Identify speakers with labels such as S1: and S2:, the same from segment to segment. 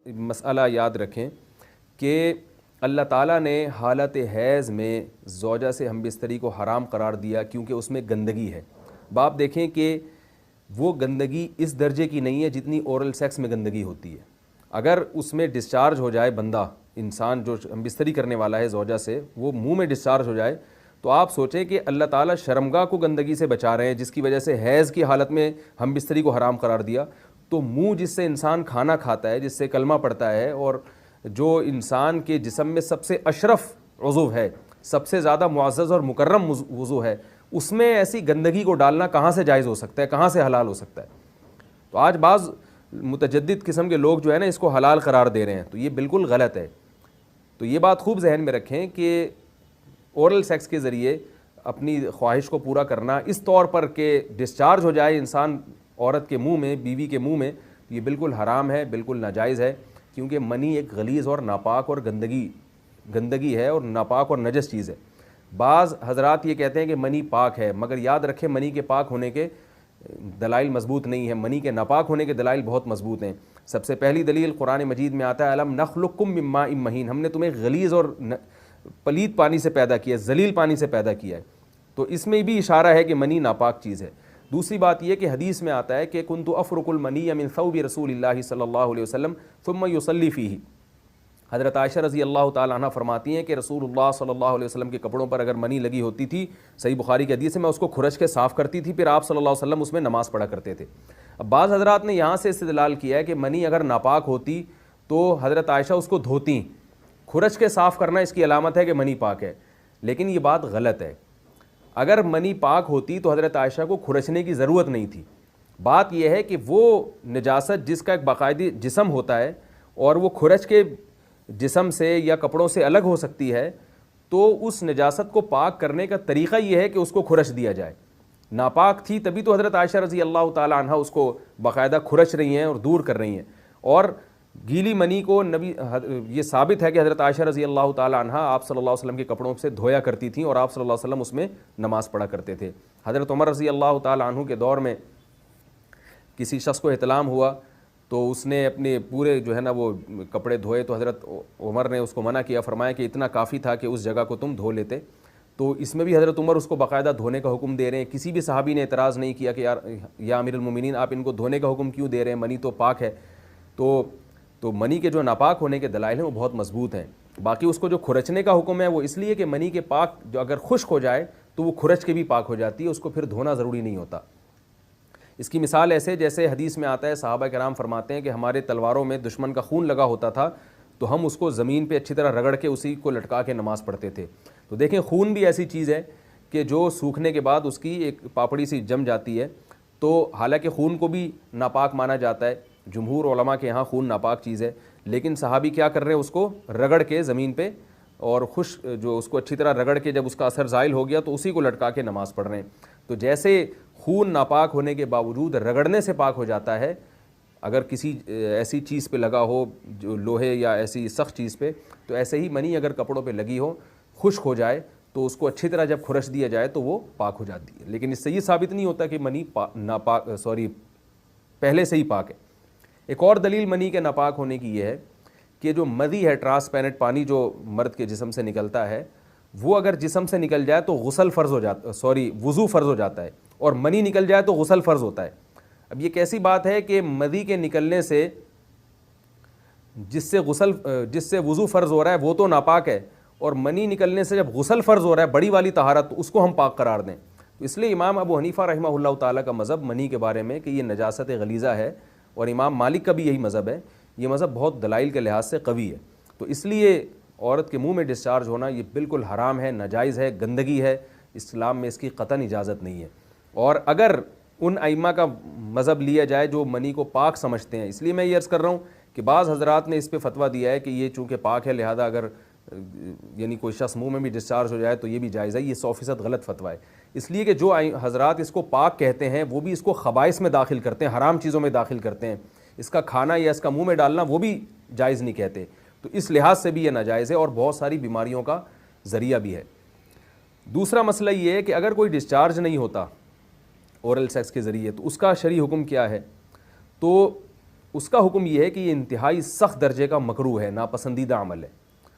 S1: مسئلہ یاد رکھیں کہ اللہ تعالیٰ نے حالت حیض میں زوجہ سے ہم بستری کو حرام قرار دیا کیونکہ اس میں گندگی ہے۔ باپ دیکھیں کہ وہ گندگی اس درجے کی نہیں ہے جتنی اورل سیکس میں گندگی ہوتی ہے۔ اگر اس میں ڈسچارج ہو جائے بندہ، انسان جو ہم بستری کرنے والا ہے زوجہ سے، وہ منہ میں ڈسچارج ہو جائے، تو آپ سوچیں کہ اللہ تعالیٰ شرمگاہ کو گندگی سے بچا رہے ہیں، جس کی وجہ سے حیض کی حالت میں ہم بستری کو حرام قرار دیا۔ تو منہ جس سے انسان کھانا کھاتا ہے، جس سے کلمہ پڑھتا ہے، اور جو انسان کے جسم میں سب سے اشرف عضو ہے، سب سے زیادہ معزز اور مکرم عضو ہے، اس میں ایسی گندگی کو ڈالنا کہاں سے جائز ہو سکتا ہے، کہاں سے حلال ہو سکتا ہے؟ تو آج بعض متجدد قسم کے لوگ جو ہے نا اس کو حلال قرار دے رہے ہیں، تو یہ بالکل غلط ہے۔ تو یہ بات خوب ذہن میں رکھیں کہ اورل سیکس کے ذریعے اپنی خواہش کو پورا کرنا اس طور پر کہ ڈسچارج ہو جائے انسان عورت کے منہ میں، بیوی کے منہ میں، یہ بالکل حرام ہے، بالکل ناجائز ہے، کیونکہ منی ایک غلیظ اور ناپاک اور گندگی ہے اور ناپاک اور نجس چیز ہے۔ بعض حضرات یہ کہتے ہیں کہ منی پاک ہے، مگر یاد رکھیں منی کے پاک ہونے کے دلائل مضبوط نہیں ہیں، منی کے ناپاک ہونے کے دلائل بہت مضبوط ہیں۔ سب سے پہلی دلیل قرآن مجید میں آتا ہے الم نخلقکم من ماء مہین، ہم نے تمہیں غلیظ اور پلید پانی سے پیدا کیا ہے، ذلیل پانی سے پیدا کیا ہے۔ تو اس میں بھی اشارہ ہے کہ منی ناپاک چیز ہے۔ دوسری بات یہ کہ حدیث میں آتا ہے کہ کنت افرق المنی من ثوب رسول اللہ صلی اللہ علیہ وسلم ثم یصلی فیہ، حضرت عائشہ رضی اللہ تعالیٰ عنہ فرماتی ہیں کہ رسول اللہ صلی اللہ علیہ وسلم کے کپڑوں پر اگر منی لگی ہوتی تھی، صحیح بخاری کی حدیث ہے، میں اس کو کھرچ کے صاف کرتی تھی، پھر آپ صلی اللہ علیہ وسلم اس میں نماز پڑھا کرتے تھے۔ اب بعض حضرات نے یہاں سے استدلال کیا ہے کہ منی اگر ناپاک ہوتی تو حضرت عائشہ اس کو دھوتیں، کھرچ کے صاف کرنا اس کی علامت ہے کہ منی پاک ہے، لیکن یہ بات غلط ہے۔ اگر منی پاک ہوتی تو حضرت عائشہ کو کھرچنے کی ضرورت نہیں تھی۔ بات یہ ہے کہ وہ نجاست جس کا ایک باقاعدی جسم ہوتا ہے اور وہ کھرچ کے جسم سے یا کپڑوں سے الگ ہو سکتی ہے، تو اس نجاست کو پاک کرنے کا طریقہ یہ ہے کہ اس کو کھرچ دیا جائے۔ ناپاک تھی تبھی تو حضرت عائشہ رضی اللہ تعالی عنہ اس کو باقاعدہ کھرچ رہی ہیں اور دور کر رہی ہیں۔ اور گیلی منی کو یہ ثابت ہے کہ حضرت عائشہ رضی اللہ تعالی عنہ آپ صلی اللہ علیہ وسلم کے کپڑوں سے دھویا کرتی تھیں اور آپ صلی اللہ علیہ وسلم اس میں نماز پڑھا کرتے تھے۔ حضرت عمر رضی اللہ تعالی عنہ کے دور میں کسی شخص کو احتلام ہوا تو اس نے اپنے پورے جو ہے نا وہ کپڑے دھوئے، تو حضرت عمر نے اس کو منع کیا، فرمایا کہ اتنا کافی تھا کہ اس جگہ کو تم دھو لیتے۔ تو اس میں بھی حضرت عمر اس کو باقاعدہ دھونے کا حکم دے رہے ہیں۔ کسی بھی صحابی نے اعتراض نہیں کیا کہ یا امیر المومنین آپ ان کو دھونے کا حکم کیوں دے رہے ہیں، منی تو پاک ہے۔ تو منی کے جو ناپاک ہونے کے دلائل ہیں وہ بہت مضبوط ہیں۔ باقی اس کو جو کھرچنے کا حکم ہے وہ اس لیے کہ منی کے پاک جو اگر خشک ہو جائے تو وہ کھرچ کے بھی پاک ہو جاتی ہے، اس کو پھر دھونا ضروری نہیں ہوتا۔ اس کی مثال ایسے جیسے حدیث میں آتا ہے، صحابہ کرام فرماتے ہیں کہ ہمارے تلواروں میں دشمن کا خون لگا ہوتا تھا تو ہم اس کو زمین پہ اچھی طرح رگڑ کے اسی کو لٹکا کے نماز پڑھتے تھے۔ تو دیکھیں خون بھی ایسی چیز ہے کہ جو سوکھنے کے بعد اس کی ایک پاپڑی سی جم جاتی ہے، تو حالانکہ خون کو بھی ناپاک مانا جاتا ہے، جمہور علماء کے ہاں خون ناپاک چیز ہے، لیکن صحابی کیا کر رہے ہیں، اس کو رگڑ کے زمین پہ اور جو اس کو اچھی طرح رگڑ کے جب اس کا اثر زائل ہو گیا تو اسی کو لٹکا کے نماز پڑھ رہے ہیں۔ تو جیسے خون ناپاک ہونے کے باوجود رگڑنے سے پاک ہو جاتا ہے اگر کسی ایسی چیز پہ لگا ہو جو لوہے یا ایسی سخت چیز پہ، تو ایسے ہی منی اگر کپڑوں پہ لگی ہو، خشک ہو جائے تو اس کو اچھی طرح جب کھرچ دیا جائے تو وہ پاک ہو جاتی ہے۔ لیکن اس سے یہ ثابت نہیں ہوتا کہ منی پہلے سے ہی پاک ہے۔ ایک اور دلیل منی کے ناپاک ہونے کی یہ ہے کہ جو مدی ہے، ٹرانسپیرنٹ پانی جو مرد کے جسم سے نکلتا ہے، وہ اگر جسم سے نکل جائے تو وضو فرض ہو جاتا ہے، اور منی نکل جائے تو غسل فرض ہوتا ہے۔ اب یہ کیسی بات ہے کہ مدی کے نکلنے سے جس سے وضو فرض ہو رہا ہے وہ تو ناپاک ہے، اور منی نکلنے سے جب غسل فرض ہو رہا ہے بڑی والی طہارت، تو اس کو ہم پاک قرار دیں۔ تو اس لیے امام ابو حنیفہ رحمہ اللہ تعالیٰ کا مذہب منی کے بارے میں کہ یہ نجاست غلیظہ ہے، اور امام مالک کا بھی یہی مذہب ہے، یہ مذہب بہت دلائل کے لحاظ سے قوی ہے۔ تو اس لیے عورت کے منہ میں ڈسچارج ہونا یہ بالکل حرام ہے، ناجائز ہے، گندگی ہے، اسلام میں اس کی قطعاً اجازت نہیں ہے۔ اور اگر ان ائمہ کا مذہب لیا جائے جو منی کو پاک سمجھتے ہیں، اس لیے میں یہ عرض کر رہا ہوں کہ بعض حضرات نے اس پہ فتویٰ دیا ہے کہ یہ چونکہ پاک ہے لہذا اگر یعنی کوئی شخص منہ میں بھی ڈسچارج ہو جائے تو یہ بھی جائز ہے۔ یہ 100% غلط فتویٰ ہے، اس لیے کہ جو حضرات اس کو پاک کہتے ہیں وہ بھی اس کو خبائث میں داخل کرتے ہیں، حرام چیزوں میں داخل کرتے ہیں۔ اس کا کھانا یا اس کا منہ میں ڈالنا وہ بھی جائز نہیں کہتے، تو اس لحاظ سے بھی یہ ناجائز ہے اور بہت ساری بیماریوں کا ذریعہ بھی ہے۔ دوسرا مسئلہ یہ ہے کہ اگر کوئی ڈسچارج نہیں ہوتا اورل سیکس کے ذریعے تو اس کا شرعی حکم کیا ہے؟ تو اس کا حکم یہ ہے کہ یہ انتہائی سخت درجے کا مکروہ ہے, ناپسندیدہ عمل ہے,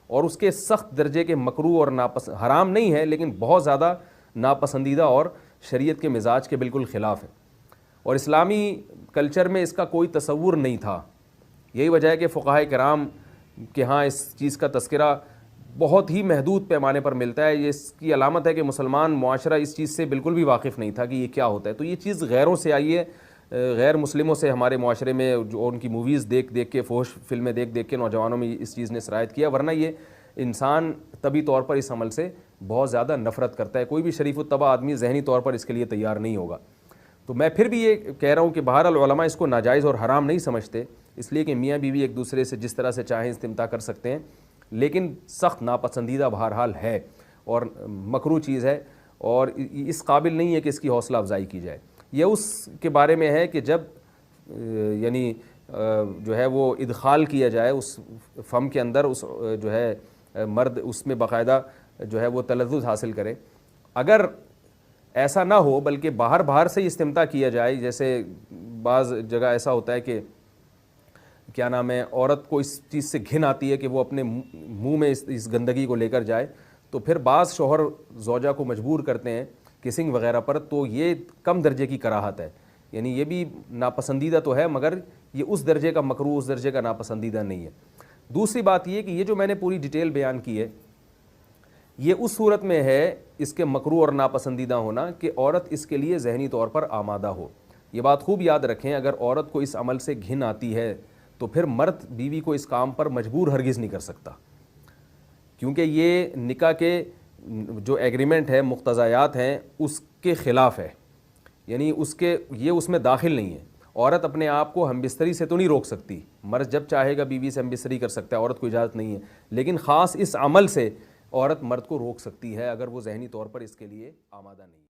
S1: اور اس کے سخت درجے کے مکروہ اور حرام نہیں ہے لیکن بہت زیادہ ناپسندیدہ اور شریعت کے مزاج کے بالکل خلاف ہے, اور اسلامی کلچر میں اس کا کوئی تصور نہیں تھا. یہی وجہ ہے کہ فقہائے کرام کے ہاں اس چیز کا تذکرہ بہت ہی محدود پیمانے پر ملتا ہے. یہ اس کی علامت ہے کہ مسلمان معاشرہ اس چیز سے بالکل بھی واقف نہیں تھا کہ یہ کیا ہوتا ہے. تو یہ چیز غیروں سے آئی ہے, غیر مسلموں سے ہمارے معاشرے میں, جو ان کی موویز دیکھ دیکھ کے, فحش فلمیں دیکھ دیکھ کے نوجوانوں میں اس چیز نے سرایت کیا, ورنہ یہ انسان طبی طور پر اس عمل سے بہت زیادہ نفرت کرتا ہے. کوئی بھی شریف الطبع آدمی ذہنی طور پر اس کے لیے تیار نہیں ہوگا. تو میں پھر بھی یہ کہہ رہا ہوں کہ بہرحال علماء اس کو ناجائز اور حرام نہیں سمجھتے, اس لیے کہ میاں بیوی ایک دوسرے سے جس طرح سے چاہیں استمتاع کر سکتے ہیں, لیکن سخت ناپسندیدہ بہرحال ہے اور مکروہ چیز ہے, اور اس قابل نہیں ہے کہ اس کی حوصلہ افزائی کی جائے. یہ اس کے بارے میں ہے کہ جب یعنی جو ہے وہ ادخال کیا جائے اس فم کے اندر, اس جو ہے مرد اس میں باقاعدہ جو ہے وہ تلذذ حاصل کرے. اگر ایسا نہ ہو بلکہ باہر سے ہی استمتاع کیا جائے, جیسے بعض جگہ ایسا ہوتا ہے کہ کیا نام ہے, عورت کو اس چیز سے گھن آتی ہے کہ وہ اپنے منہ میں اس گندگی کو لے کر جائے, تو پھر بعض شوہر زوجہ کو مجبور کرتے ہیں کسنگ وغیرہ پر, تو یہ کم درجے کی کراہت ہے. یعنی یہ بھی ناپسندیدہ تو ہے مگر یہ اس درجے کا مکروہ, اس درجے کا ناپسندیدہ نہیں ہے. دوسری بات یہ کہ یہ جو میں نے پوری ڈیٹیل بیان کی ہے یہ اس صورت میں ہے اس کے مکروہ اور ناپسندیدہ ہونا کہ عورت اس کے لیے ذہنی طور پر آمادہ ہو. یہ بات خوب یاد رکھیں, اگر عورت کو اس عمل سے گھن آتی ہے تو پھر مرد بیوی کو اس کام پر مجبور ہرگز نہیں کر سکتا, کیونکہ یہ نکاح کے جو ایگریمنٹ ہے, مقتضیات ہیں, اس کے خلاف ہے. یعنی یہ اس میں داخل نہیں ہے. عورت اپنے آپ کو ہم بستری سے تو نہیں روک سکتی, مرد جب چاہے گا بیوی سے ہم بستری کر سکتا ہے, عورت کو اجازت نہیں ہے, لیکن خاص اس عمل سے عورت مرد کو روک سکتی ہے اگر وہ ذہنی طور پر اس کے لیے آمادہ نہیں ہے.